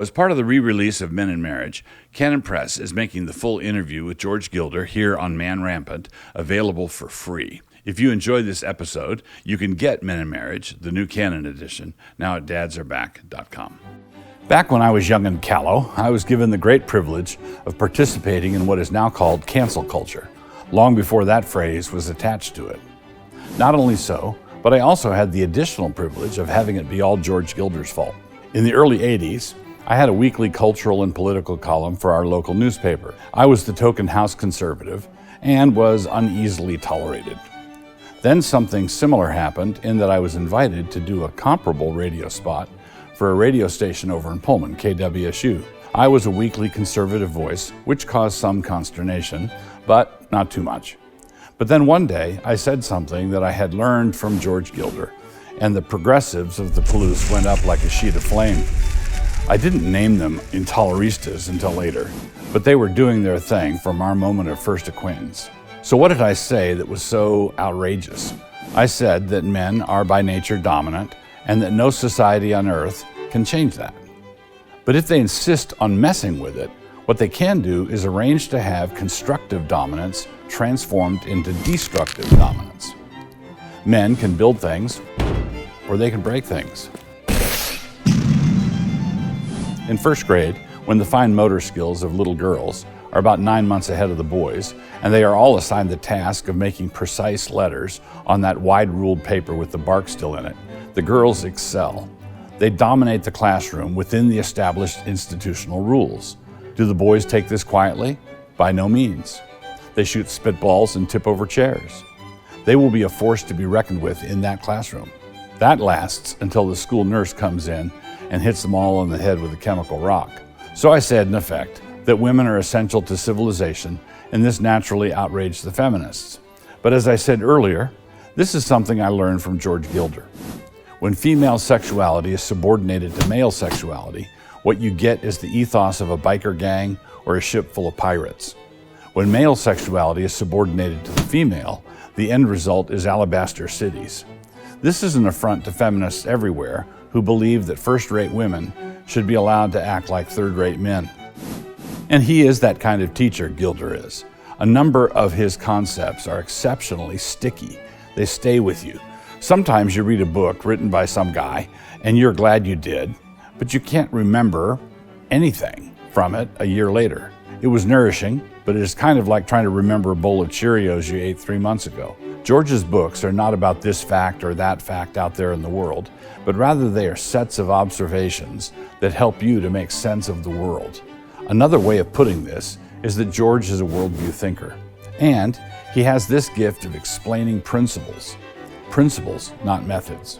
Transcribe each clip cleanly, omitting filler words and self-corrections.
As part of the re-release of Men in Marriage, Canon Press is making the full interview with George Gilder here on Man Rampant available for free. If you enjoyed this episode, you can get Men in Marriage, the new Canon edition, now at dadsareback.com. Back when I was young and callow, I was given the great privilege of participating in what is now called cancel culture, long before that phrase was attached to it. Not only so, but I also had the additional privilege of having it be all George Gilder's fault. In the early 80s, I had a weekly cultural and political column for our local newspaper. I was the token house conservative and was uneasily tolerated. Then something similar happened in that I was invited to do a comparable radio spot for a radio station over in Pullman, KWSU. I was a weekly conservative voice, which caused some consternation, but not too much. But then one day, I said something that I had learned from George Gilder, and the progressives of the PALOUSE went up like a sheet of flame. I didn't name them intoleristas until later, but they were doing their thing from our moment of first acquaintance. So what did I say that was so outrageous? I said that men are by nature dominant and that no society on earth can change that. But if they insist on messing with it, what they can do is arrange to have constructive dominance transformed into destructive dominance. Men can build things or they can break things. In first grade, when the fine motor skills of little girls are about 9 months ahead of the boys, and they are all assigned the task of making precise letters on that wide-ruled paper with the bark still in it, the girls excel. They dominate the classroom within the established institutional rules. Do the boys take this quietly? By no means. They shoot spitballs and tip over chairs. They will be a force to be reckoned with in that classroom. That lasts until the school nurse comes in and hits them all on the head with a chemical rock. So I said, in effect, that women are essential to civilization, and this naturally outraged the feminists. But as I said earlier, this is something I learned from George Gilder. When female sexuality is subordinated to male sexuality, what you get is the ethos of a biker gang or a ship full of pirates. When male sexuality is subordinated to the female, the end result is alabaster cities. This is an affront to feminists everywhere who believe that first-rate women should be allowed to act like third-rate men. And he is that kind of teacher, Gilder is. A number of his concepts are exceptionally sticky. They stay with you. Sometimes you read a book written by some guy and you're glad you did, but you can't remember anything from it a year later. It was nourishing, but it is kind of like trying to remember a bowl of Cheerios you ate 3 months ago. George's books are not about this fact or that fact out there in the world, but rather they are sets of observations that help you to make sense of the world. Another way of putting this is that George is a worldview thinker, and he has this gift of explaining principles. Principles, not methods.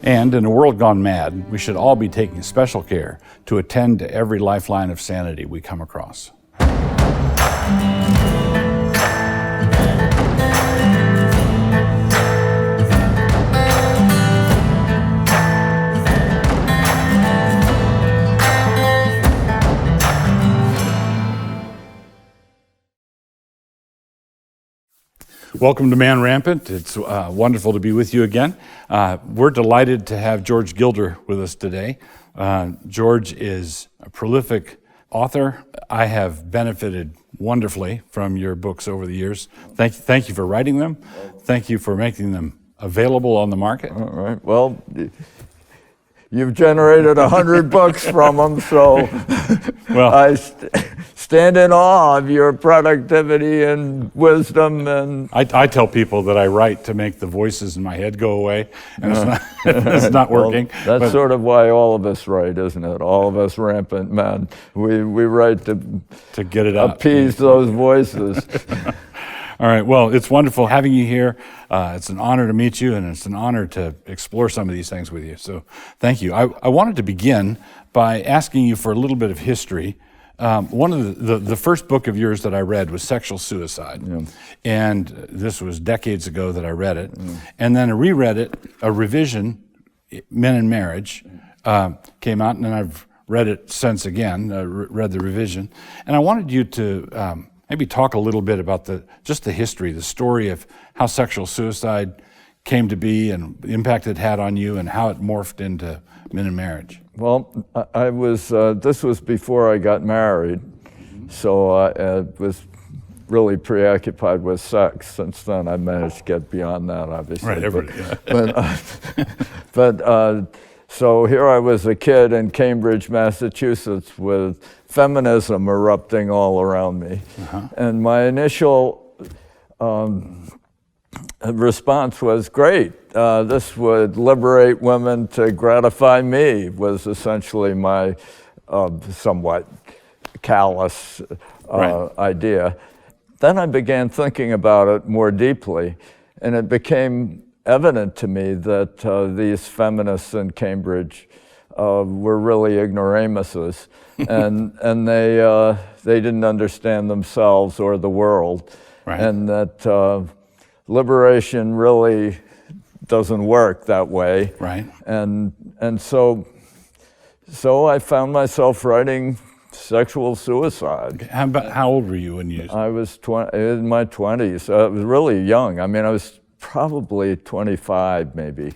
And in a world gone mad, we should all be taking special care to attend to every lifeline of sanity we come across. Welcome to Man Rampant. It's wonderful to be with you again. We're delighted to have George Gilder with us today. George is a prolific author. I have benefited wonderfully from your books over the years. Thank you for writing them. Thank you for making them available on the market. All right. Well, you've generated 100 books from them, so well, I stand in awe of your productivity and wisdom. And I tell people that I write to make the voices in my head go away, and it's not working. Well, that's sort of why all of us write, isn't it? All of us rampant men. We write to get it up, appease those voices. All right, well, it's wonderful having you here. It's an honor to meet you, and it's an honor to explore some of these things with you. So thank you. I wanted to begin by asking you for a little bit of history. One of the first book of yours that I read was Sexual Suicide. Yeah. And this was decades ago that I read it. Mm. And then I reread it, a revision, Men in Marriage, came out, and then I've read it since again, read the revision. And I wanted you to maybe talk a little bit about just the history, the story of how sexual suicide came to be and the impact it had on you and how it morphed into Men in Marriage. Well, I was, this was before I got married, so I was really preoccupied with sex. Since then, I managed to get beyond that, obviously. Right, everybody. So here I was a kid in Cambridge, Massachusetts, with feminism erupting all around me. And my initial response was, great, this would liberate women to gratify me, was essentially my somewhat callous idea. Then I began thinking about it more deeply, and it became evident to me that these feminists in Cambridge were really ignoramuses, and they didn't understand themselves or the world, and that liberation really doesn't work that way. And so I found myself writing sexual suicide. How old were you when you? I was in my 20s. I was really young. I mean, I was probably 25, maybe.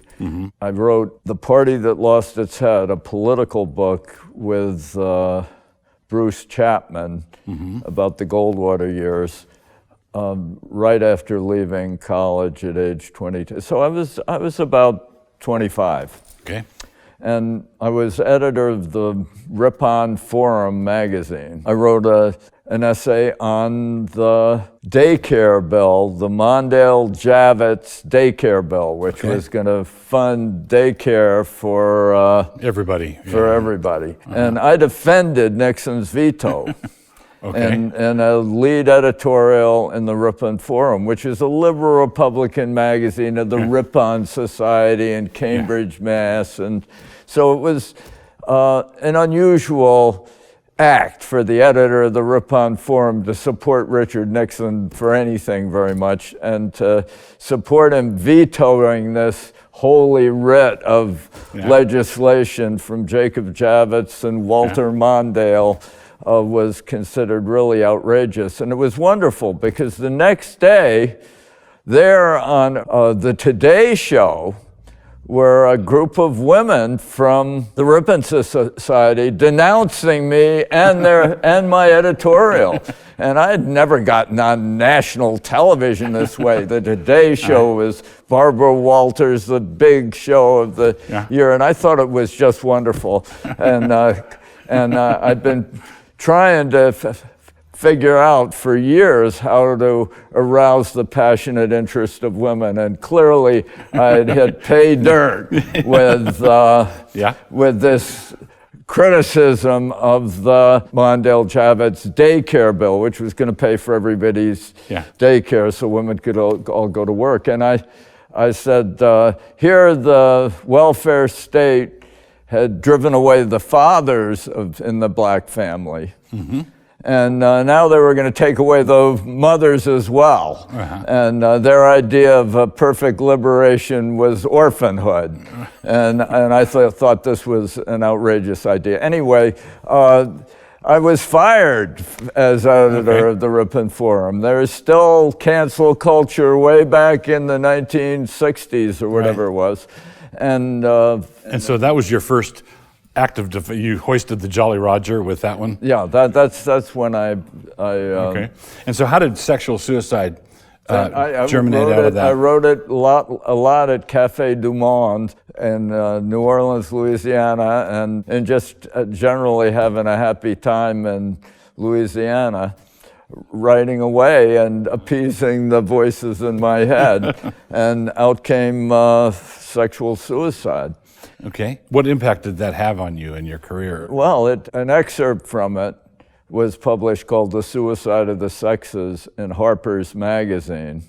I wrote The Party That Lost Its Head, a political book with Bruce Chapman about the Goldwater years, right after leaving college at age 22. So I was about 25. Okay. And I was editor of the Ripon Forum magazine. I wrote an essay on the daycare bill, the Mondale-Javits daycare bill, which was going to fund daycare for everybody. Everybody. And I defended Nixon's veto. And a lead editorial in the Ripon Forum, which is a liberal Republican magazine of the Ripon Society in Cambridge, Mass. And so it was an unusual act for the editor of the Ripon Forum to support Richard Nixon for anything very much, and to support him vetoing this holy writ of legislation from Jacob Javits and Walter Mondale. Was considered really outrageous. And it was wonderful because the next day, there on the Today Show, were a group of women from the Ripon Society denouncing me and my editorial. And I had never gotten on national television this way. The Today Show was Barbara Walters, the big show of the year, and I thought it was just wonderful. And I'd been trying to figure out for years how to arouse the passionate interest of women, and clearly I'd hit pay dirt with this criticism of the Mondale-Javits daycare bill, which was going to pay for everybody's daycare so women could all go to work. And I said, here the welfare state had driven away the fathers in the black family. And now they were going to take away the mothers as well. And their idea of a perfect liberation was orphanhood. And I thought this was an outrageous idea. Anyway, I was fired as editor of the Ripon Forum. There is still cancel culture way back in the 1960s or whatever it was. And so that was your first act of you hoisted the Jolly Roger with that one? Yeah, that's when I okay. And so how did sexual suicide germinate out of that? I wrote it a lot at Café du Monde in New Orleans, Louisiana, and just generally having a happy time in Louisiana, writing away and appeasing the voices in my head. And out came sexual suicide. Okay. What impact did that have on you and your career? Well, an excerpt from it was published called The Suicide of the Sexes in Harper's Magazine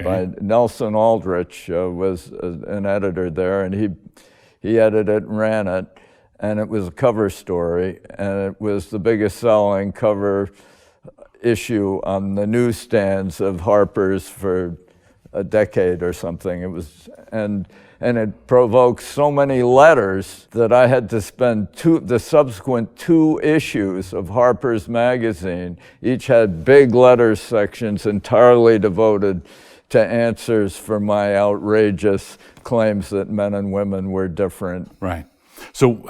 by Nelson Aldrich, was an editor there, and he edited it and ran it, and it was a cover story, and it was the biggest selling cover issue on the newsstands of Harper's for a decade or something. It was, and it provoked so many letters that I had to spend the subsequent 2 issues of Harper's Magazine. Each had big letters sections entirely devoted to answers for my outrageous claims that men and women were different. Right. So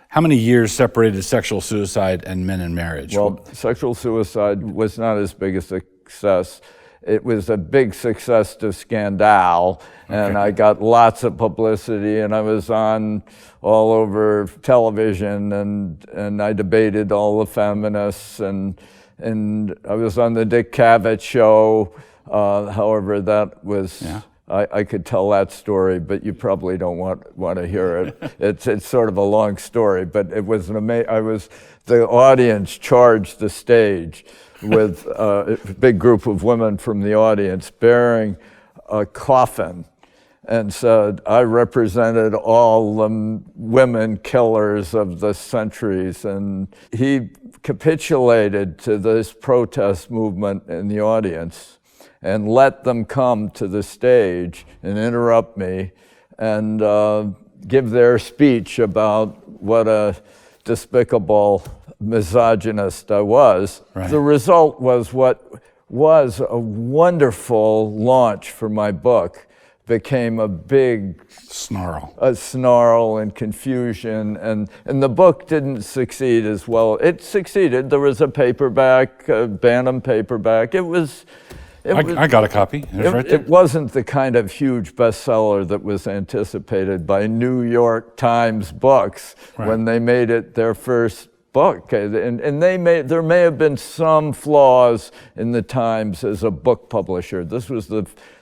how many years separated sexual suicide and Men in Marriage? Well, sexual suicide was not as big a success. It was a big success to Scandal, and I got lots of publicity, and I was on all over television, and I debated all the feminists, and I was on the Dick Cavett show. However, that was, I could tell that story, but you probably don't want to hear it. It's sort of a long story, but it was the audience charged the stage with a big group of women from the audience bearing a coffin, and said, I represented all the women killers of the centuries. And he capitulated to this protest movement in the audience and let them come to the stage and interrupt me and give their speech about what a despicable misogynist I was. Right. The result was what was a wonderful launch for my book became a big snarl and confusion, and the book didn't succeed as well. It succeeded. There was a paperback, a Bantam paperback. I got a copy. It wasn't the kind of huge bestseller that was anticipated by New York Times Books when they made it their first book. And there may have been some flaws in the Times as a book publisher. This was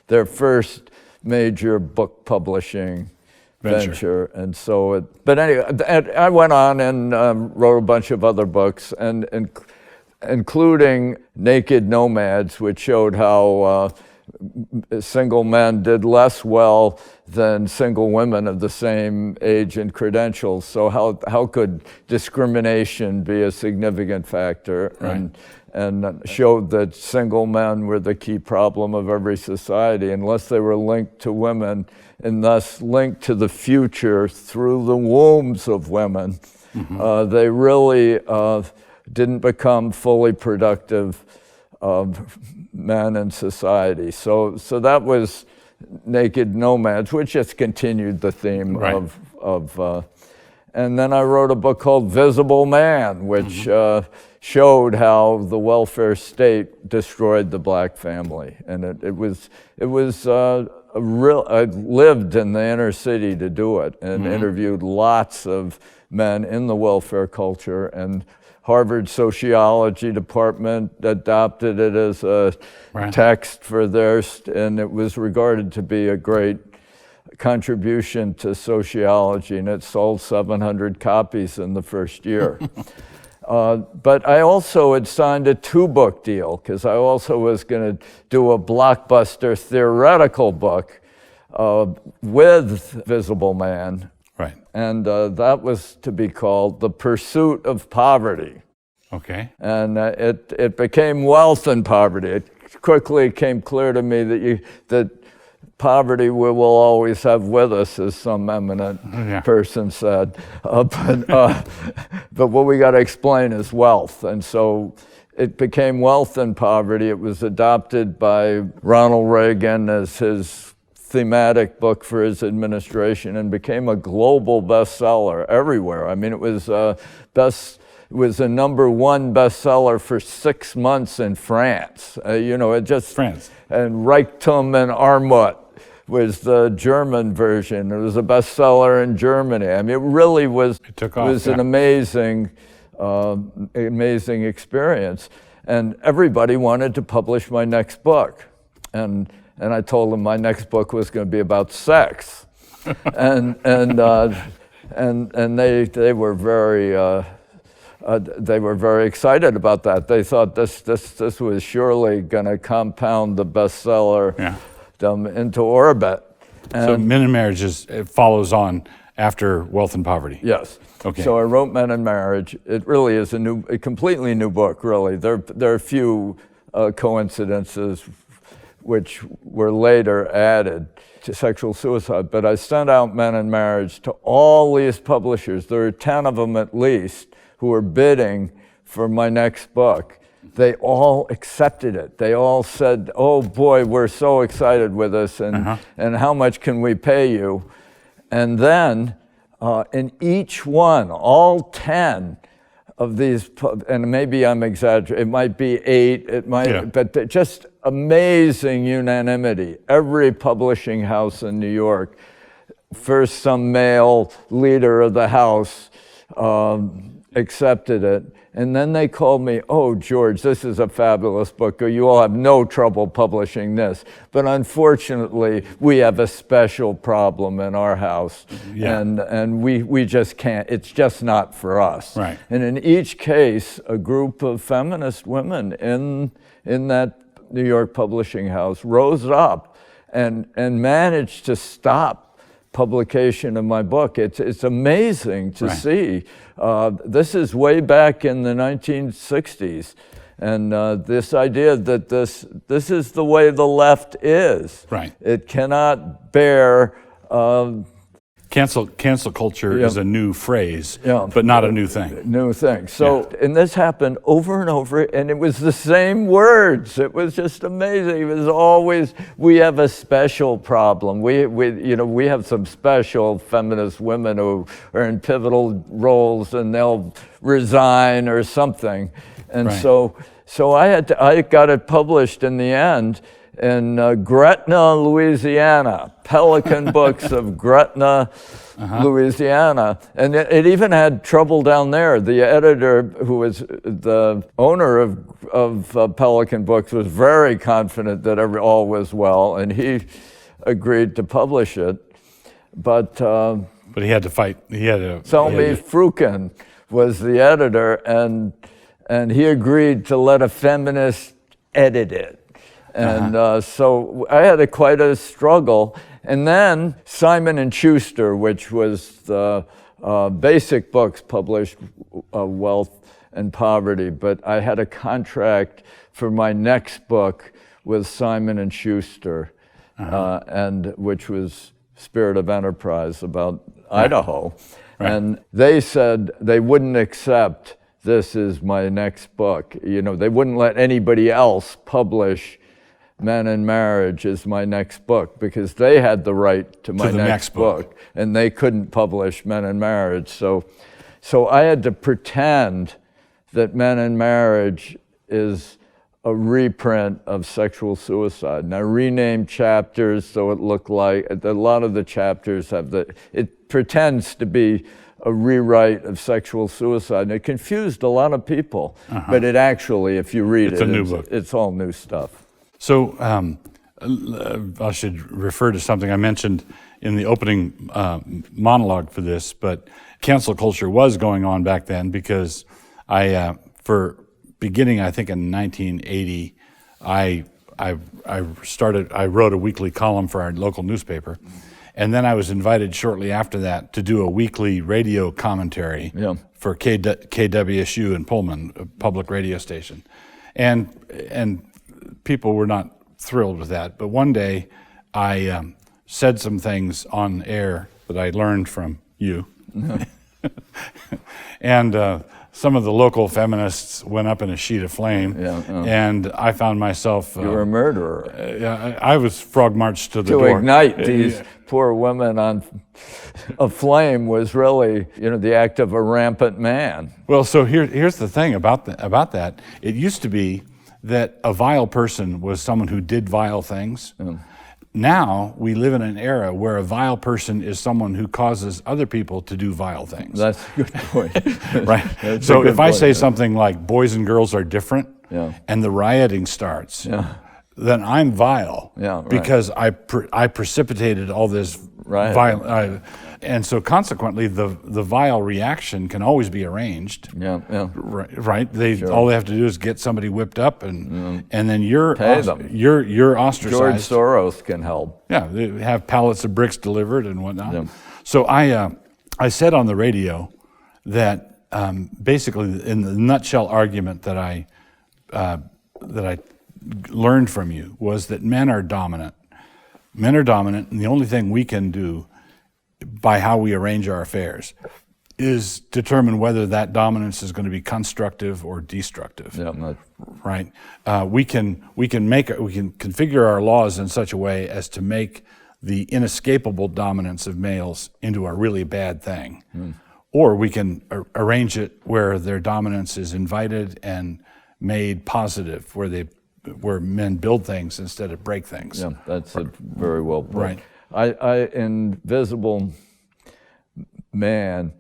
their first major book publishing venture. And so, but anyway, I went on and wrote a bunch of other books, and including Naked Nomads, which showed how single men did less well than single women of the same age and credentials. So how could discrimination be a significant factor? Right. And showed that single men were the key problem of every society, unless they were linked to women and thus linked to the future through the wombs of women. Mm-hmm. They really didn't become fully productive men in society. So that was Naked Nomads, which just continued the theme of and then I wrote a book called Visible Man, which showed how the welfare state destroyed the black family. And it was a real, I lived in the inner city to do it, and interviewed lots of men in the welfare culture, and Harvard sociology department adopted it as a text for theirs, and it was regarded to be a great contribution to sociology, and it sold 700 copies in the first year. But I also had signed a 2-book deal, because I also was going to do a blockbuster theoretical book with Visible Man. Right. And that was to be called The Pursuit of Poverty. Okay. And it became Wealth and Poverty. It quickly came clear to me that poverty we will always have with us, as some eminent person said. But what we got to explain is wealth. And so it became Wealth and Poverty. It was adopted by Ronald Reagan as his thematic book for his administration, and became a global bestseller everywhere. I mean, it was a #1 bestseller for 6 months in France. France. And Reichtum and Armut was the German version. It was a bestseller in Germany. I mean, it really was. It took off. It was an amazing experience, and everybody wanted to publish my next book, and I told them my next book was going to be about sex, and they were very excited about that. They thought this was surely going to compound the bestseller into orbit. So Men in Marriage it follows on after Wealth and Poverty. Yes. Okay. So I wrote Men in Marriage. It really is a completely new book. Really, there are a few coincidences which were later added to sexual suicide. But I sent out Men in Marriage to all these publishers. There are 10 of them at least who were bidding for my next book. They all accepted it. They all said, "Oh boy, we're so excited with this, and how much can we pay you?" And then in each one, all 10 of these, and maybe I'm exaggerating, it might be 8, it might, but just amazing unanimity. Every publishing house in New York, first some male leader of the house accepted it, and then they called me, "Oh, George, this is a fabulous book. You will have no trouble publishing this. But unfortunately, we have a special problem in our house, and we just can't. It's just not for us." Right. And in each case, a group of feminist women in that New York publishing house rose up and managed to stop publication of my book. It's amazing to see. This is way back in the 1960s, and this idea that this is the way the left is. Right. It cannot bear. Cancel culture is a new phrase, but not a new thing. New thing. So, and this happened over and over, and it was the same words. It was just amazing. It was always, "We have a special problem. We have some special feminist women who are in pivotal roles, and they'll resign or something." And so I got it published in the end in Gretna, Louisiana, Pelican Books of Gretna, Louisiana. And it even had trouble down there. The editor, who was the owner of Pelican Books, was very confident that all was well, and he agreed to publish it. But he had to fight. Selmy Frukin was the editor, and he agreed to let a feminist edit it. And so I had quite a struggle. And then Simon & Schuster, which was the basic books published, Wealth and Poverty, but I had a contract for my next book with Simon & Schuster, and which was Spirit of Enterprise, about Idaho. And they said they wouldn't accept this is my next book. They wouldn't let anybody else publish Men and Marriage is my next book, because they had the right to my next book, and they couldn't publish Men and Marriage. So I had to pretend that Men and Marriage is a reprint of Sexual Suicide. And I renamed chapters so it looked like, a lot of the chapters have it pretends to be a rewrite of Sexual Suicide. And it confused a lot of people, but it actually, if you read it's a new book. It's all new stuff. So I should refer to something I mentioned in the opening monologue for this, but cancel culture was going on back then, because for beginning, I think in 1980, I wrote a weekly column for our local newspaper, and then I was invited shortly after that to do a weekly radio commentary for KWSU in Pullman, a public radio station, and people were not thrilled with that. But one day I said some things on air that I learned from you. And some of the local feminists went up in a sheet of flame. And I found myself... you were a murderer. I was frog marched to the door. To ignite these poor women on a flame was really, the act of a rampant man. Well, so here's the thing about that. It used to be that a vile person was someone who did vile things. Now we live in an era where a vile person is someone who causes other people to do vile things. That's a good point. Right? So if I say something like boys and girls are different, and the rioting starts, then I'm vile, because I precipitated all this violence. And so consequently, the vile reaction can always be arranged. Right? All they have to do is get somebody whipped up, and then you're ostracized. George Soros can help. Yeah, they have pallets of bricks delivered and whatnot. So I said on the radio that basically, in the nutshell argument that I learned from you was that men are dominant. Men are dominant, and the only thing we can do by how we arrange our affairs is determine whether that dominance is going to be constructive or destructive. Right? We can configure our laws in such a way as to make the inescapable dominance of males into a really bad thing. Or we can arrange it where their dominance is invited and made positive, where men build things instead of break things. Yeah, that's very well put. Right. In Visible Man,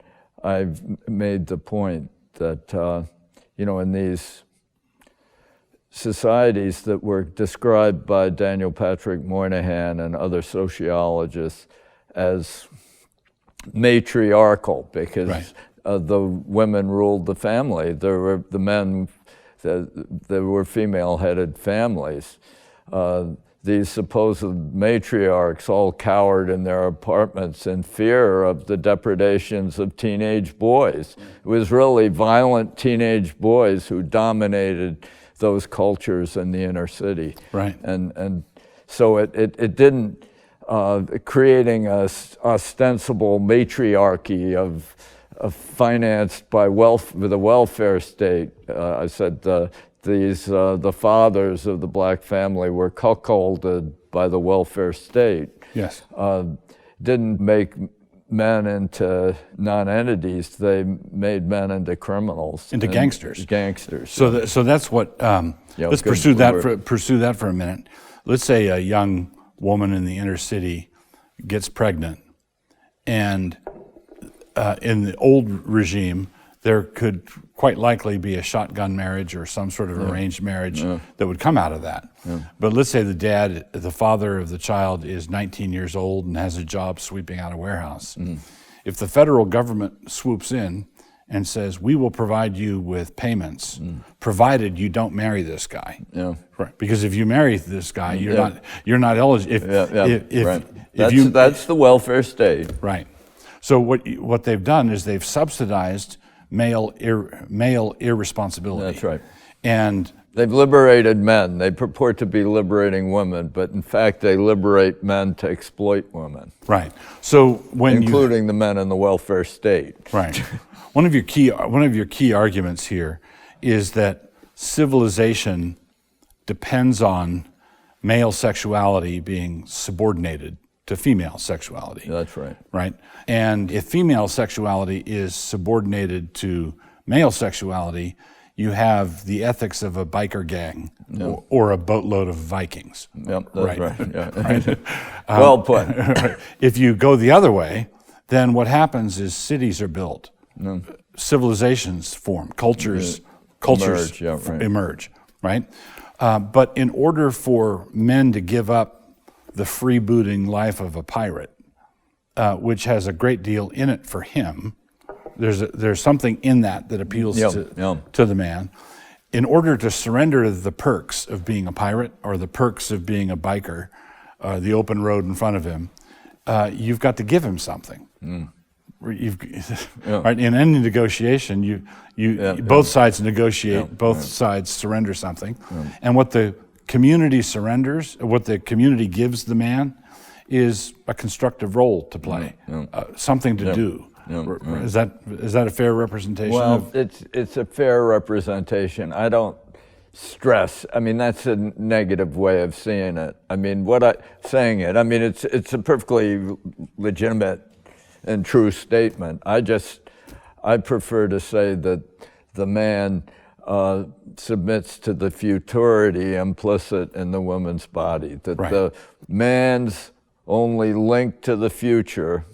I've made the point that, in these societies that were described by Daniel Patrick Moynihan and other sociologists as matriarchal, because the women ruled the family. There were the men, there were female-headed families. These supposed matriarchs all cowered in their apartments in fear of the depredations of teenage boys. It was really violent teenage boys who dominated those cultures in the inner city. Right. And so it didn't, creating a ostensible matriarchy of financed by with a welfare state. I said the fathers of the black family were cuckolded by the welfare state. Yes. Didn't make men into non-entities. They made men into criminals. Into gangsters. Gangsters. So, so that's what. Let's pursue that for a minute. Let's say a young woman in the inner city gets pregnant, and in the old regime, there could quite likely be a shotgun marriage or some sort of arranged marriage that would come out of that. But let's say the father of the child is 19 years old and has a job sweeping out a warehouse. If the federal government swoops in and says, we will provide you with payments, provided you don't marry this guy. Right. Because if you marry this guy, you're not eligible. That's the welfare state. Right. So what they've done is they've subsidized male irresponsibility. That's right. And they've liberated men. They purport to be liberating women, but in fact they liberate men to exploit women. Right. So including the men in the welfare state. Right. One of your key arguments here is that civilization depends on male sexuality being subordinated to female sexuality. That's right. Right? And if female sexuality is subordinated to male sexuality, you have the ethics of a biker gang or a boatload of Vikings. Yep, that's right. Yeah. Right? Well put. If you go the other way, then what happens is cities are built, civilizations form, cultures emerge, right? But in order for men to give up the freebooting life of a pirate, which has a great deal in it for him, there's something in that appeals to the man. In order to surrender the perks of being a pirate or the perks of being a biker, the open road in front of him, you've got to give him something. Right? In any negotiation, both sides negotiate, both sides surrender something, and what the community surrenders, what the community gives the man, is a constructive role to play, something to do. Is that a fair representation? Well, it's a fair representation. I don't stress. I mean, that's a negative way of seeing it. I mean, it's a perfectly legitimate and true statement. I prefer to say that the man submits to the futurity implicit in the woman's body, that the man's only link to the future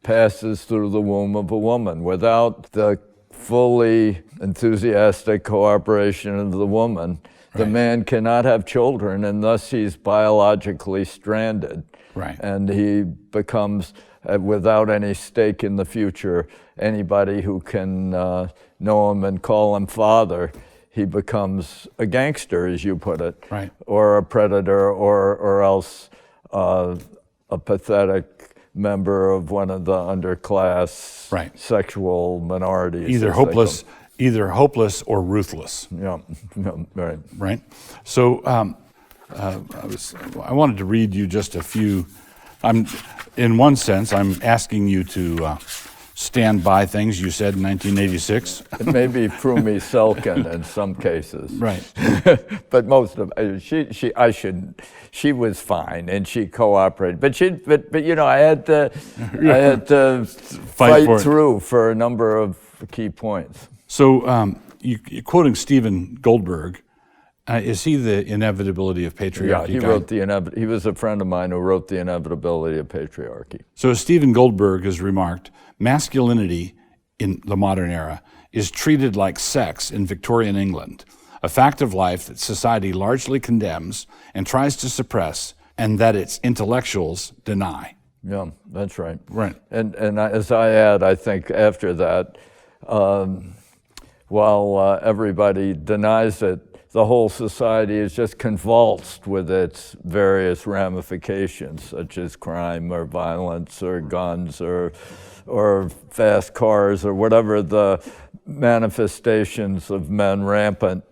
passes through the womb of a woman. Without the fully enthusiastic cooperation of the woman, the man cannot have children, and thus he's biologically stranded. Right. And he becomes, without any stake in the future, anybody who can know him and call him father, he becomes a gangster, as you put it, or a predator, or else a pathetic member of one of the underclass sexual minorities. Either hopeless or ruthless. Right. So I wanted to read you just a few. In one sense, I'm asking you to stand by things you said in 1986. It may be Prumi Selkin in some cases. Right. But most of she was fine and she cooperated. But you know, I had to fight through for a number of key points. So you're quoting Stephen Goldberg. Is he the Inevitability of Patriarchy? Yeah, he was a friend of mine who wrote The Inevitability of Patriarchy. So as Stephen Goldberg has remarked, masculinity in the modern era is treated like sex in Victorian England, a fact of life that society largely condemns and tries to suppress, and that its intellectuals deny. Yeah, that's right. Right. And as I add, I think after that, while everybody denies it, the whole society is just convulsed with its various ramifications, such as crime or violence or guns or fast cars or whatever the manifestations of men rampant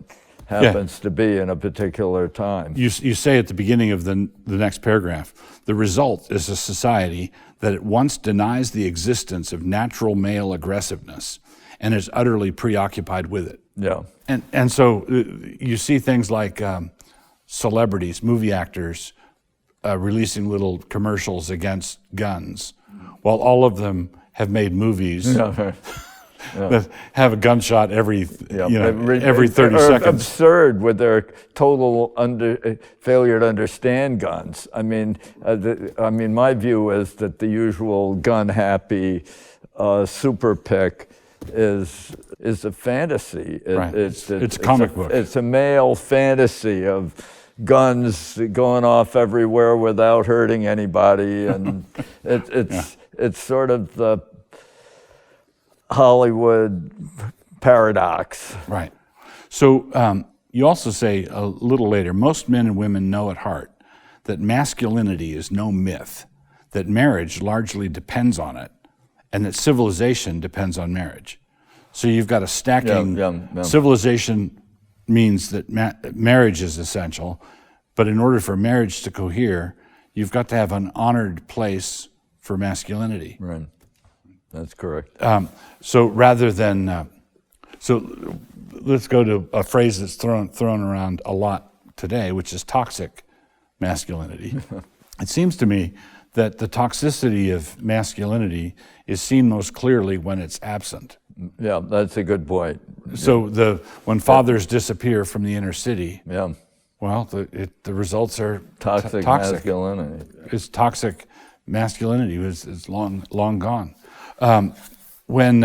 happens to be in a particular time. You say at the beginning of the next paragraph, the result is a society that at once denies the existence of natural male aggressiveness and is utterly preoccupied with it. Yeah. And so you see things like celebrities, movie actors, releasing little commercials against guns, while all of them have made movies that have a gunshot every 30 seconds. Absurd with their total failure to understand guns. I mean, my view is that the usual gun-happy super pick is a fantasy. Right. It's a comic book. It's a male fantasy of guns going off everywhere without hurting anybody, and it's sort of the Hollywood paradox. Right. So you also say a little later, most men and women know at heart that masculinity is no myth, that marriage largely depends on it, and that civilization depends on marriage. So you've got a stacking. Civilization means that marriage is essential, but in order for marriage to cohere, you've got to have an honored place for masculinity. Right. That's correct. So rather than, so let's go to a phrase that's thrown around a lot today, which is toxic masculinity. It seems to me that the toxicity of masculinity is seen most clearly when it's absent. Yeah, that's a good point. So when fathers disappear from the inner city, well, the results are toxic masculinity. It's toxic masculinity is long gone. When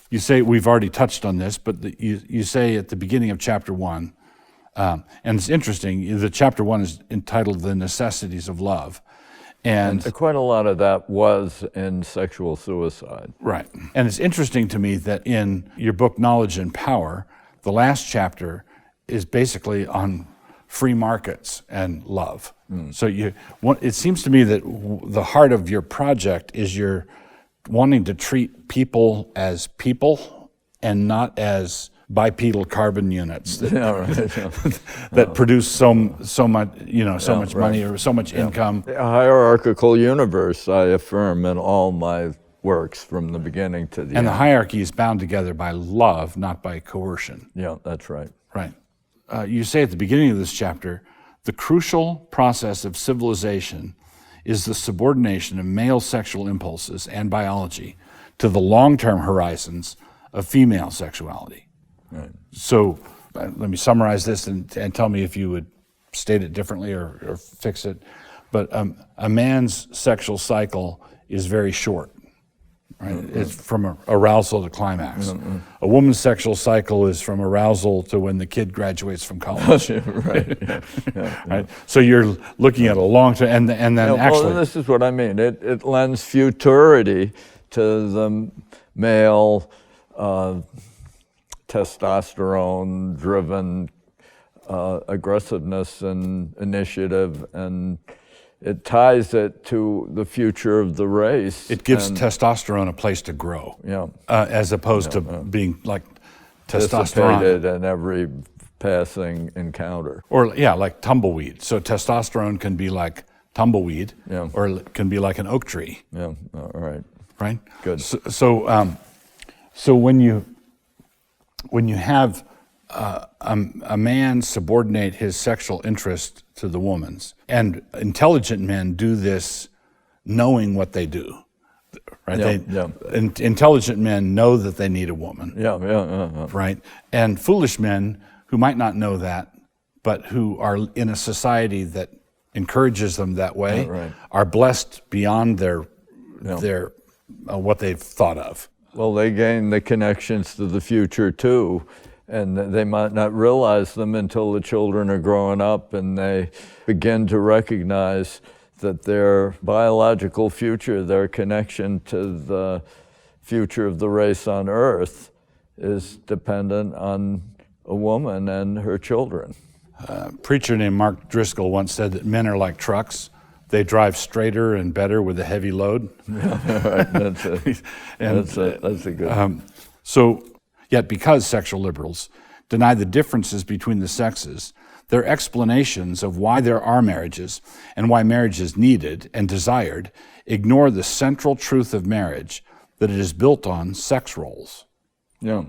you say, we've already touched on this, but you say at the beginning of chapter 1, and it's interesting, the chapter 1 is entitled The Necessities of Love. And quite a lot of that was in sexual suicide. Right. And it's interesting to me that in your book, Knowledge and Power, the last chapter is basically on free markets and love. So it seems to me that the heart of your project is you're wanting to treat people as people and not as bipedal carbon units that produce so much money or so much income. A hierarchical universe, I affirm in all my works from the beginning to the end. And the hierarchy is bound together by love, not by coercion. Yeah, that's right. Right. You say at the beginning of this chapter, the crucial process of civilization is the subordination of male sexual impulses and biology to the long-term horizons of female sexuality. Right. So let me summarize this and tell me if you would state it differently or fix it. But a man's sexual cycle is very short. Right? It's from arousal to climax. A woman's sexual cycle is from arousal to when the kid graduates from college. Right. Right. So you're looking at a long term, and then actually, well, this is what I mean. It lends futurity to the male testosterone-driven aggressiveness and initiative, and it ties it to the future of the race. It gives testosterone a place to grow, as opposed to being like testosterone dissipated in every passing encounter. Or like tumbleweed. So testosterone can be like tumbleweed, or it can be like an oak tree. Yeah, all right. right? Good. So when you have a man subordinate his sexual interest to the woman's, and intelligent men do this knowing what they do, right? Intelligent men know that they need a woman, right? And foolish men who might not know that, but who are in a society that encourages them that way, are blessed beyond their what they've thought of. Well, they gain the connections to the future too, and they might not realize them until the children are growing up and they begin to recognize that their biological future, their connection to the future of the race on Earth, is dependent on a woman and her children. A preacher named Mark Driscoll once said that men are like trucks. They drive straighter and better with a heavy load. That's a good. Yet because sexual liberals deny the differences between the sexes, their explanations of why there are marriages and why marriage is needed and desired ignore the central truth of marriage, that it is built on sex roles. Yeah.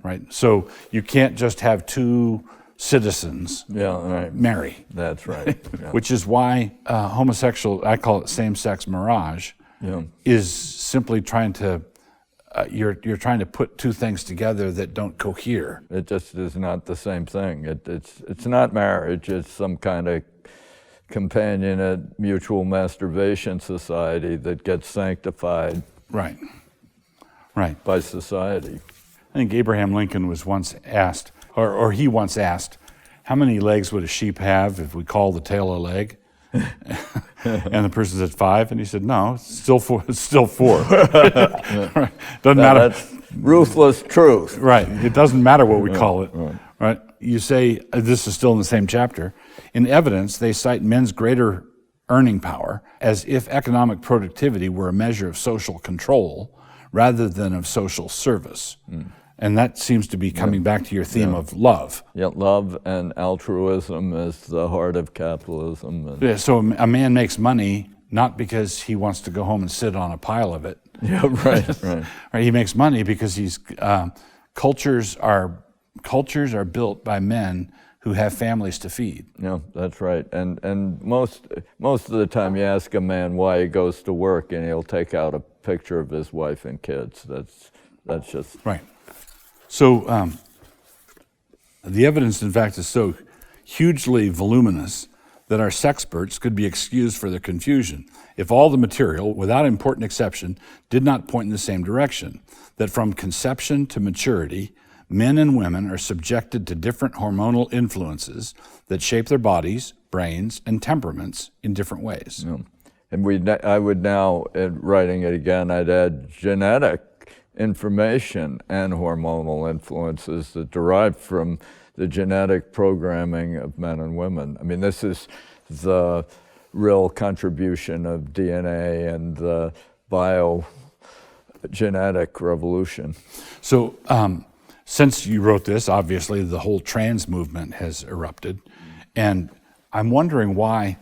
Right? So you can't just have two citizens marry. That's right. Yeah. Which is why homosexual, I call it same-sex mirage, is simply trying to, you're trying to put two things together that don't cohere. It just is not the same thing. It's not marriage. It's some kind of companionate mutual masturbation society that gets sanctified right by society. I think Abraham Lincoln was once asked, or he once asked, how many legs would a sheep have if we call the tail a leg? And the person said 5, and he said, no, it's still 4. It's still 4. Doesn't matter. That's ruthless truth. Right. It doesn't matter what we call it. Right. You say, this is still in the same chapter. In evidence, they cite men's greater earning power as if economic productivity were a measure of social control rather than of social service. And that seems to be coming back to your theme of love. Yeah, love and altruism is the heart of capitalism. So a man makes money not because he wants to go home and sit on a pile of it. Yeah, right. He makes money because he's cultures are built by men who have families to feed. Yeah, that's right. And most of the time, you ask a man why he goes to work, and he'll take out a picture of his wife and kids. That's just right. So the evidence, in fact, is so hugely voluminous that our sexperts could be excused for their confusion if all the material, without important exception, did not point in the same direction, that from conception to maturity, men and women are subjected to different hormonal influences that shape their bodies, brains, and temperaments in different ways. Yeah. And I would now, in writing it again, I'd add genetic information and hormonal influences that derive from the genetic programming of men and women. I mean, this is the real contribution of DNA and the biogenetic revolution. So since you wrote this, obviously the whole trans movement has erupted, and I'm wondering why,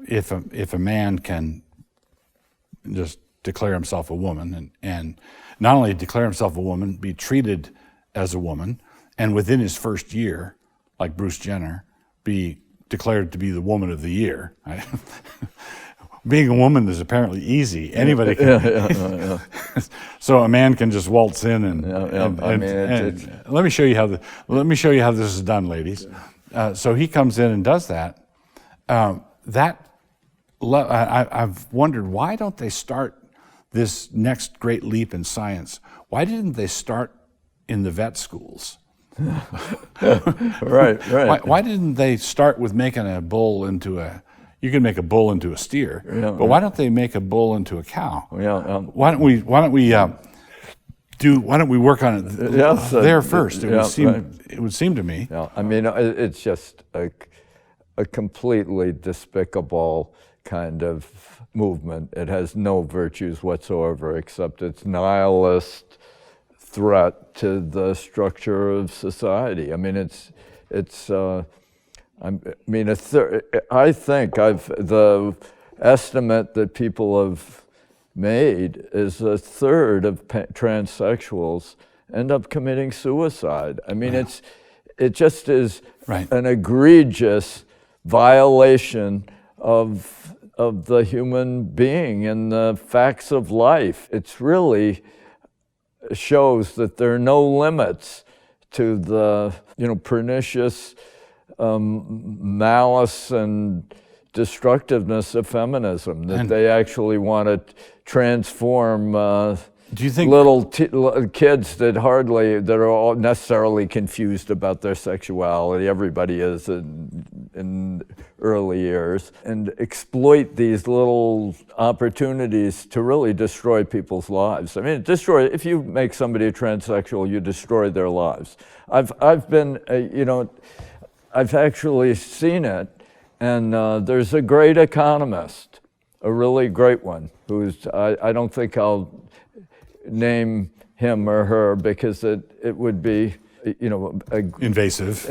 if a man can just declare himself a woman and not only declare himself a woman, be treated as a woman, and within his first year, like Bruce Jenner, be declared to be the woman of the year. Being a woman is apparently easy. Anybody can. So a man can just waltz in and let me show you how this is done, ladies. So he comes in and does that. I've wondered, why don't they start this next great leap in science? Why didn't they start in the vet schools? Right. Why didn't they start with making a bull into a? You can make a bull into a steer, but why don't they make a bull into a cow? Why don't we work on it there first? It would seem to me. Yeah, I mean, it's just a completely despicable kind of movement. It has no virtues whatsoever except its nihilist threat to the structure of society. I mean, I think the estimate that people have made is a third of transsexuals end up committing suicide. I mean, it just is an egregious violation of the human being and the facts of life. It's really shows that there are no limits to the pernicious malice and destructiveness of feminism, that they actually want to transform do you think little kids that are all necessarily confused about their sexuality, everybody is in early years, and exploit these little opportunities to really destroy people's lives. I mean, if you make somebody a transsexual, you destroy their lives. I've been, I've actually seen it, and there's a great economist, a really great one, who's, I don't think I'll name him or her because it would be, invasive.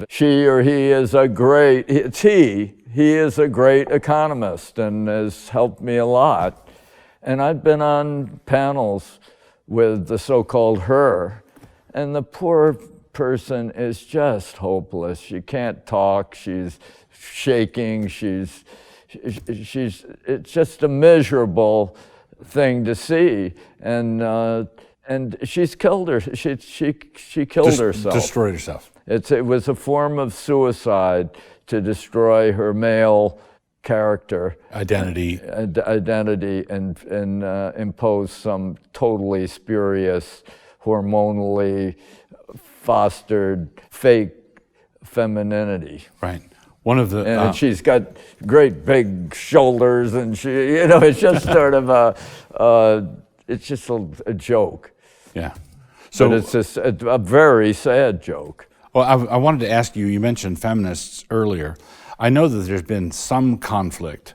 She or he is a great, he is a great economist and has helped me a lot. And I've been on panels with the so-called her, and the poor person is just hopeless. She can't talk, she's shaking, it's just a miserable thing to see, and she's killed her. She killed herself. Destroyed herself. It was a form of suicide to destroy her male character, identity, and impose some totally spurious, hormonally fostered fake femininity. Right. One of the and she's got great big shoulders, and she, it's just sort of it's just a joke. Yeah. So but it's just a very sad joke. Well, I wanted to ask you. You mentioned feminists earlier. I know that there's been some conflict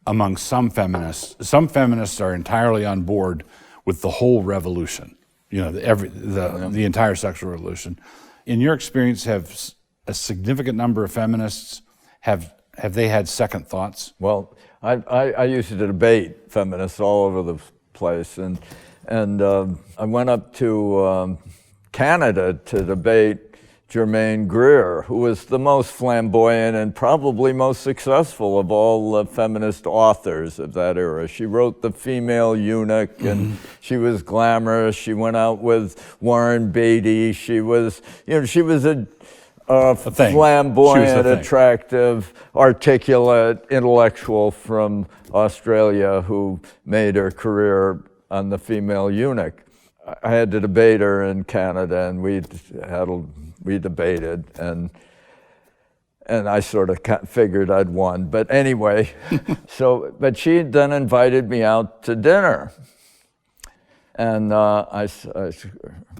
among some feminists. Some feminists are entirely on board with the whole revolution. The entire sexual revolution. In your experience, have a significant number of feminists have they had second thoughts? Well, I used to debate feminists all over the place, and I went up to Canada to debate Germaine Greer, who was the most flamboyant and probably most successful of all the feminist authors of that era. She wrote The Female Eunuch, and she was glamorous. She went out with Warren Beatty. She was a flamboyant, attractive, articulate intellectual from Australia who made her career on The Female Eunuch. I had to debate her in Canada, and we debated, and I sort of figured I'd won. But anyway, but she then invited me out to dinner, and I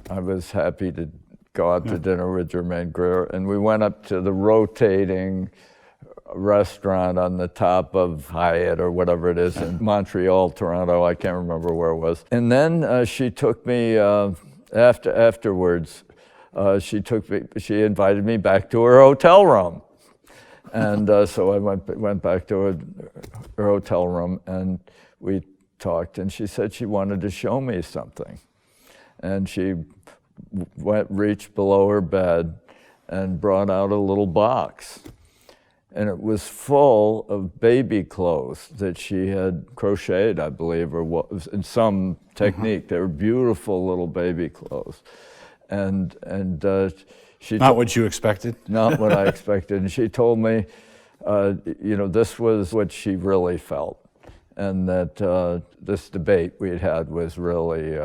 was happy to go out to dinner with Germaine Greer, and we went up to the rotating restaurant on the top of Hyatt or whatever it is in Montreal, Toronto, I can't remember where it was. And then she took me, afterwards, she invited me back to her hotel room. And so I went back to her hotel room, and we talked, and she said she wanted to show me something. And she reached below her bed and brought out a little box. And it was full of baby clothes that she had crocheted, I believe, or in some technique. They were beautiful little baby clothes. And she not what you expected? Not what I expected. And she told me, this was what she really felt. And that this debate we'd had was really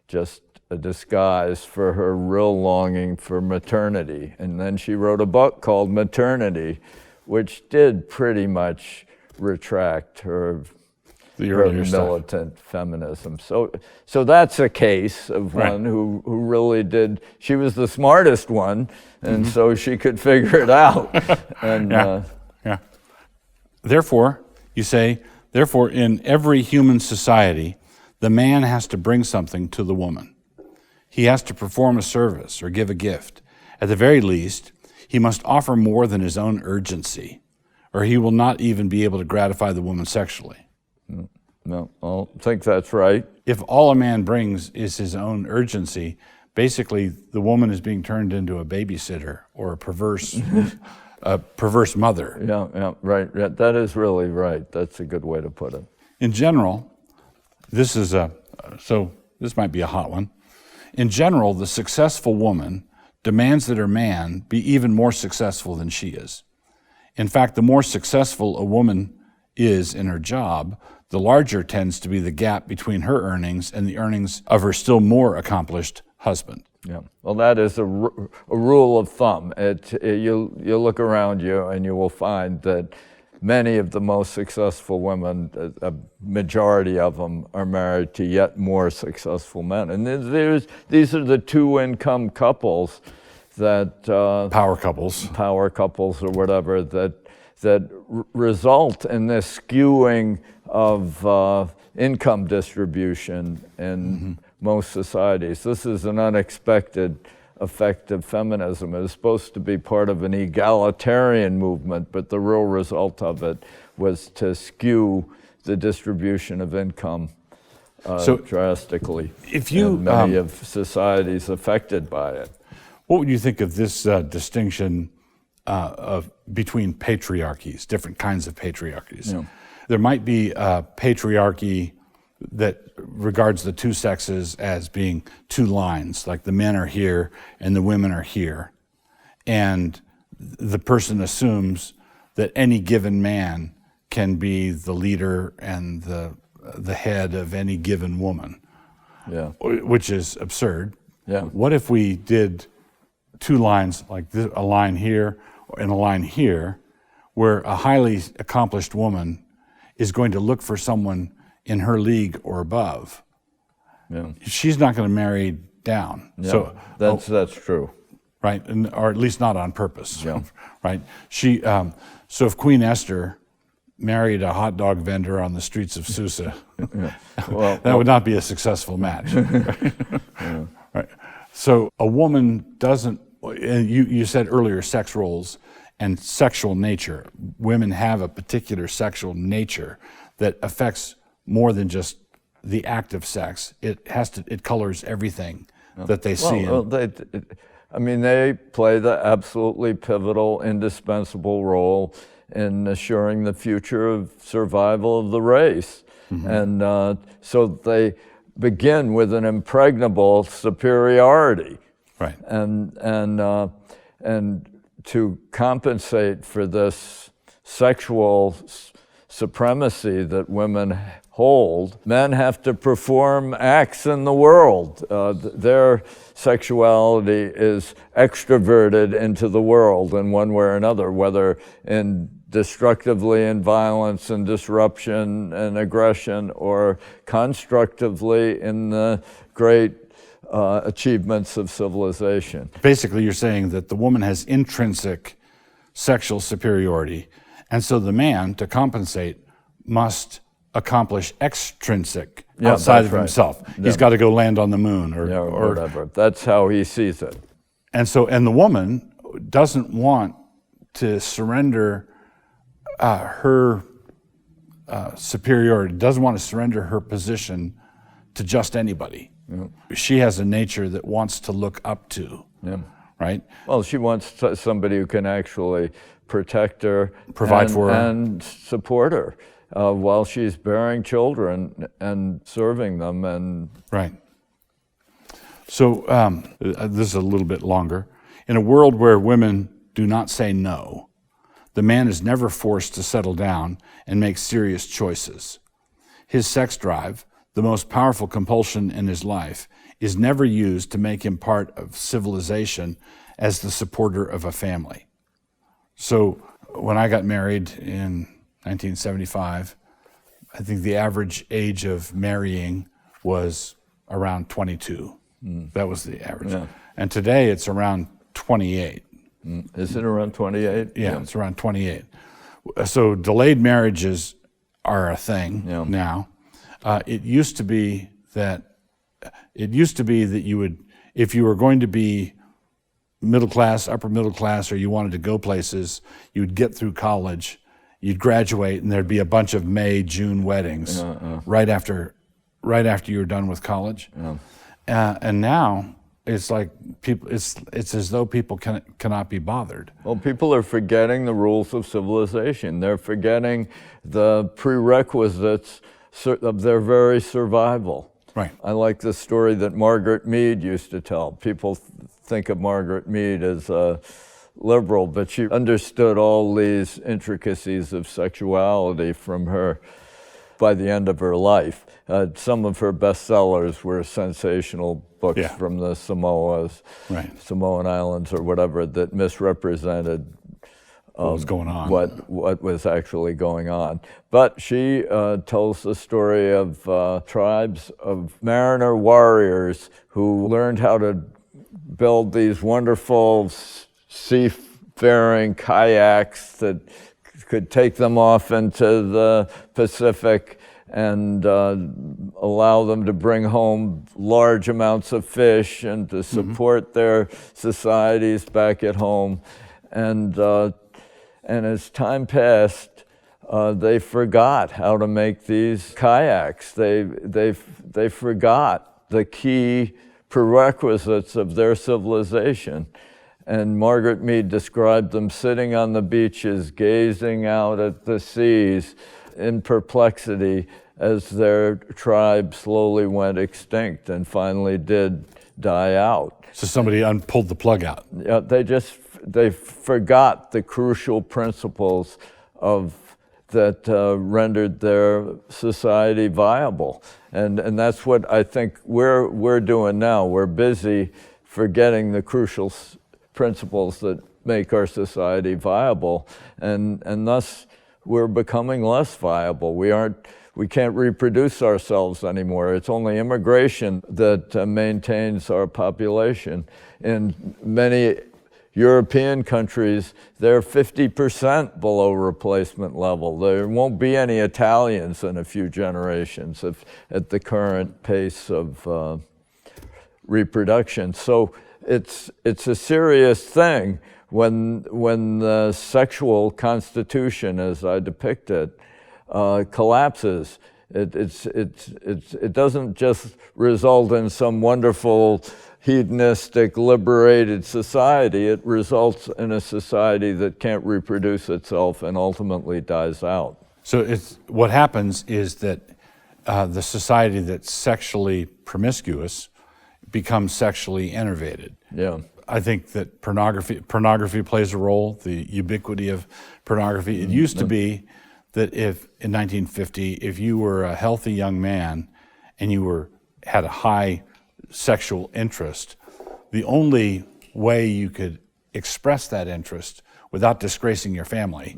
just a disguise for her real longing for maternity. And then she wrote a book called Maternity, which did pretty much retract her militant feminism. So that's a case of one who really did. She was the smartest one, and so she could figure it out. And Therefore, you say, in every human society, the man has to bring something to the woman. He has to perform a service or give a gift. At the very least, he must offer more than his own urgency, or he will not even be able to gratify the woman sexually. No, I think that's right. If all a man brings is his own urgency, basically the woman is being turned into a babysitter or a perverse mother. Yeah, right. Yeah, that is really right. That's a good way to put it. In general, this might be a hot one. In general, the successful woman demands that her man be even more successful than she is. In fact, the more successful a woman is in her job, the larger tends to be the gap between her earnings and the earnings of her still more accomplished husband. Yeah. Well, that is a rule of thumb. You look around you and you will find that many of the most successful women, a majority of them, are married to yet more successful men. And these are the two-income couples that power couples or whatever that result in this skewing of income distribution in most societies. This is an unexpected effect of feminism. It was supposed to be part of an egalitarian movement, but the real result of it was to skew the distribution of income drastically. And many of societies affected by it. What would you think of this distinction between patriarchies, different kinds of patriarchies? Yeah. There might be a patriarchy that regards the two sexes as being two lines, like the men are here and the women are here. And the person assumes that any given man can be the leader and the head of any given woman, which is absurd. Yeah. What if we did two lines, like this, a line here and a line here, where a highly accomplished woman is going to look for someone in her league or above? Yeah. She's not going to marry down. Yeah, so that's true. Right, or at least not on purpose. Yeah. Right. So if Queen Esther married a hot dog vendor on the streets of Susa, that would not be a successful match. Yeah. Right. So a woman doesn't. You said earlier sex roles and sexual nature. Women have a particular sexual nature that affects more than just the act of sex. It colors everything that they see. They play the absolutely pivotal, indispensable role in assuring the future of survival of the race. And so they begin with an impregnable superiority. Right. And to compensate for this sexual supremacy that women hold, men have to perform acts in the world. Their sexuality is extroverted into the world in one way or another, whether destructively in violence and disruption and aggression, or constructively in the great achievements of civilization. Basically, you're saying that the woman has intrinsic sexual superiority, and so the man, to compensate, must accomplish extrinsic outside of himself. Yeah. He's got to go land on the moon or whatever. That's how he sees it. And the woman doesn't want to surrender her superiority, doesn't want to surrender her position to just anybody. Yeah. She has a nature that wants to look up to, right? Well, she wants somebody who can actually protect her, provide for her, and support her while she's bearing children and serving them. And right. So this is a little bit longer. In a world where women do not say no, the man is never forced to settle down and make serious choices. His sex drive, the most powerful compulsion in his life, is never used to make him part of civilization as the supporter of a family. So when I got married in 1975, I think the average age of marrying was around 22. That was the average. Yeah. And today it's around 28. Is it around 28? Yeah, it's around 28. So delayed marriages are a thing now. It used to be that you would, if you were going to be middle class, upper middle class, or you wanted to go places, you would get through college, you'd graduate and there'd be a bunch of May, June weddings right after you were done with college. And now it's like it's as though people cannot be bothered. Well, people are forgetting the rules of civilization. They're forgetting the prerequisites of their very survival. Right. I like the story that Margaret Mead used to tell. People think of Margaret Mead as a liberal, but she understood all these intricacies of sexuality from her by the end of her life. Some of her bestsellers were sensational books from the Samoas, Samoan Islands or whatever, that misrepresented what was going on, what was actually going on. But she tells the story of tribes of mariner warriors who learned how to build these wonderful seafaring kayaks that could take them off into the Pacific and allow them to bring home large amounts of fish and to support their societies back at home. And as time passed, they forgot how to make these kayaks. They forgot the key prerequisites of their civilization. And Margaret Mead described them sitting on the beaches, gazing out at the seas in perplexity as their tribe slowly went extinct and finally did die out. So somebody pulled the plug out. Yeah, they forgot the crucial principles that rendered their society viable. And that's what I think we're doing now. We're busy forgetting the crucial principles that make our society viable, and thus we're becoming less viable. We can't reproduce ourselves anymore. It's only immigration that maintains our population. In many European countries, they're 50% below replacement level. There won't be any Italians in a few generations at the current pace of reproduction. So it's a serious thing when the sexual constitution, as I depict it, collapses. It doesn't just result in some wonderful hedonistic, liberated society. It results in a society that can't reproduce itself and ultimately dies out. So what happens is that the society that's sexually promiscuous becomes sexually innervated. Yeah. I think that pornography plays a role, the ubiquity of pornography. It used to be that if in 1950, if you were a healthy young man and you had a high sexual interest, the only way you could express that interest without disgracing your family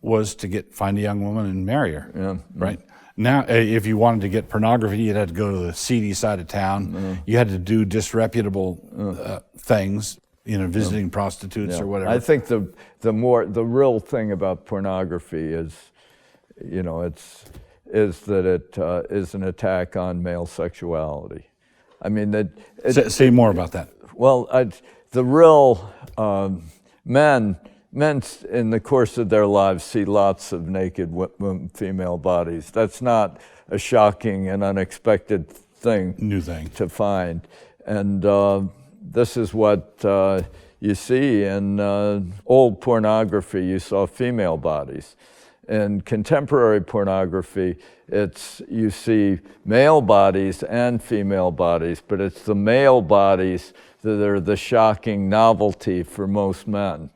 was to find a young woman and marry her, right? Now, if you wanted to get pornography, you'd have to go to the seedy side of town. You had to do disreputable things, visiting prostitutes or whatever. I think the real thing about pornography is that it is an attack on male sexuality. I mean, say more about that. Well, the real men in the course of their lives see lots of naked female bodies. That's not a shocking and unexpected new thing to find. And this is what you see in old pornography. You saw female bodies. In contemporary pornography, you see male bodies and female bodies, but it's the male bodies that are the shocking novelty for most men.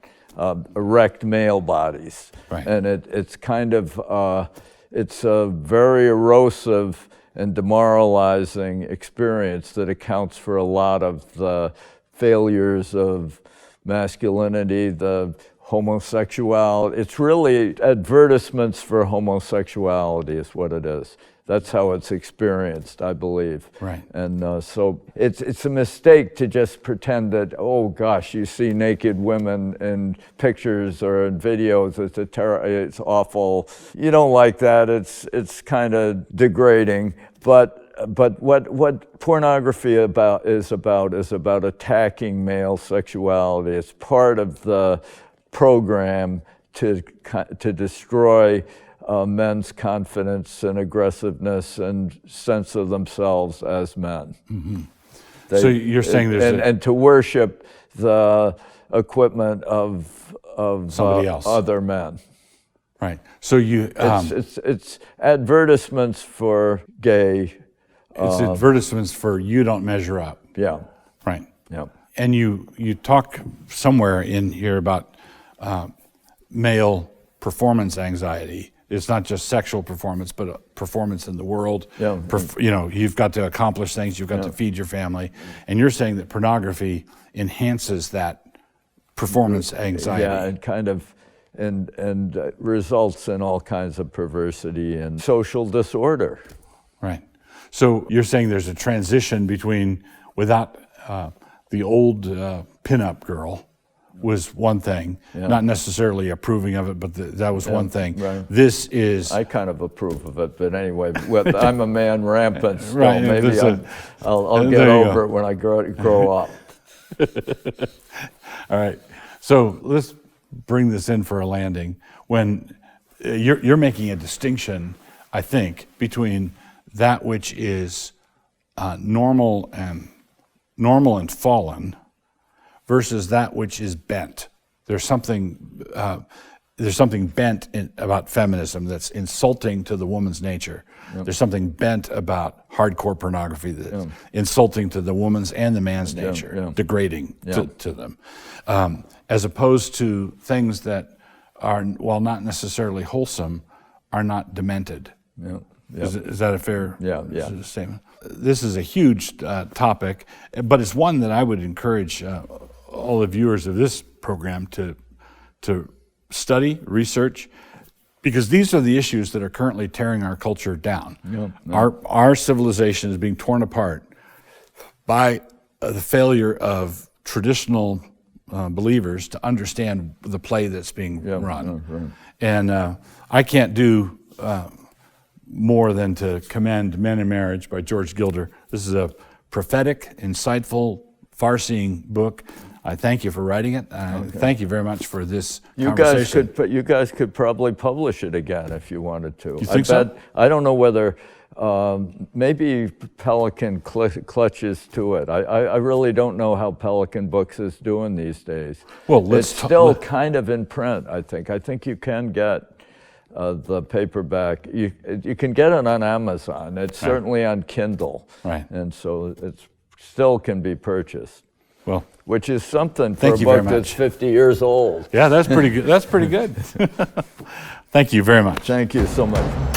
Erect male bodies. Right. And it's kind of, it's a very erosive and demoralizing experience that accounts for a lot of the failures of masculinity, the homosexuality. It's really advertisements for homosexuality is what it is. That's how it's experienced, I believe. Right. And so it's a mistake to just pretend that, oh gosh, you see naked women in pictures or in videos, it's awful. You don't like that, it's kind of degrading. But what pornography is about attacking male sexuality. It's part of the program to destroy men's confidence and aggressiveness and sense of themselves as men. Mm-hmm. So you're saying there's and to worship the equipment of somebody else, other men. Right. So you it's advertisements for gay. It's advertisements for you don't measure up. Yeah. Right. Yeah. And you talk somewhere in here about male performance anxiety. It's not just sexual performance, but performance in the world. Yeah. You've got to accomplish things. You've got to feed your family. And you're saying that pornography enhances that performance anxiety. Yeah, and kind of, and results in all kinds of perversity and social disorder. Right. So you're saying there's a transition between without the old pinup girl was one thing, not necessarily approving of it, but that was one thing. Right. This is... I kind of approve of it, but anyway, I'm a man rampant still. Right, maybe I'll get over it when I grow up. All right, so let's bring this in for a landing. When you're making a distinction, I think, between that which is normal and fallen versus that which is bent. There's something bent about feminism that's insulting to the woman's nature. Yep. There's something bent about hardcore pornography that's insulting to the woman's and the man's nature, degrading to them, as opposed to things that are, while not necessarily wholesome, are not demented. Yep. Is that a fair statement? This is a huge topic, but it's one that I would encourage all the viewers of this program to study, research, because these are the issues that are currently tearing our culture down. Our civilization is being torn apart by the failure of traditional believers to understand the play that's being run. And I can't do more than to commend Men in Marriage by George Gilder. This is a prophetic, insightful, far-seeing book. I thank you for writing it. Thank you very much for this conversation. You guys could probably publish it again if you wanted to. You think so? I don't know whether, maybe Pelican clutches to it. I really don't know how Pelican Books is doing these days. Well, it's still kind of in print, I think. I think you can get the paperback. You can get it on Amazon. It's certainly on Kindle. Right. And so it still can be purchased. Well, which is something for a book that's 50 years old. Yeah, that's pretty good. That's pretty good. Thank you very much. Thank you so much.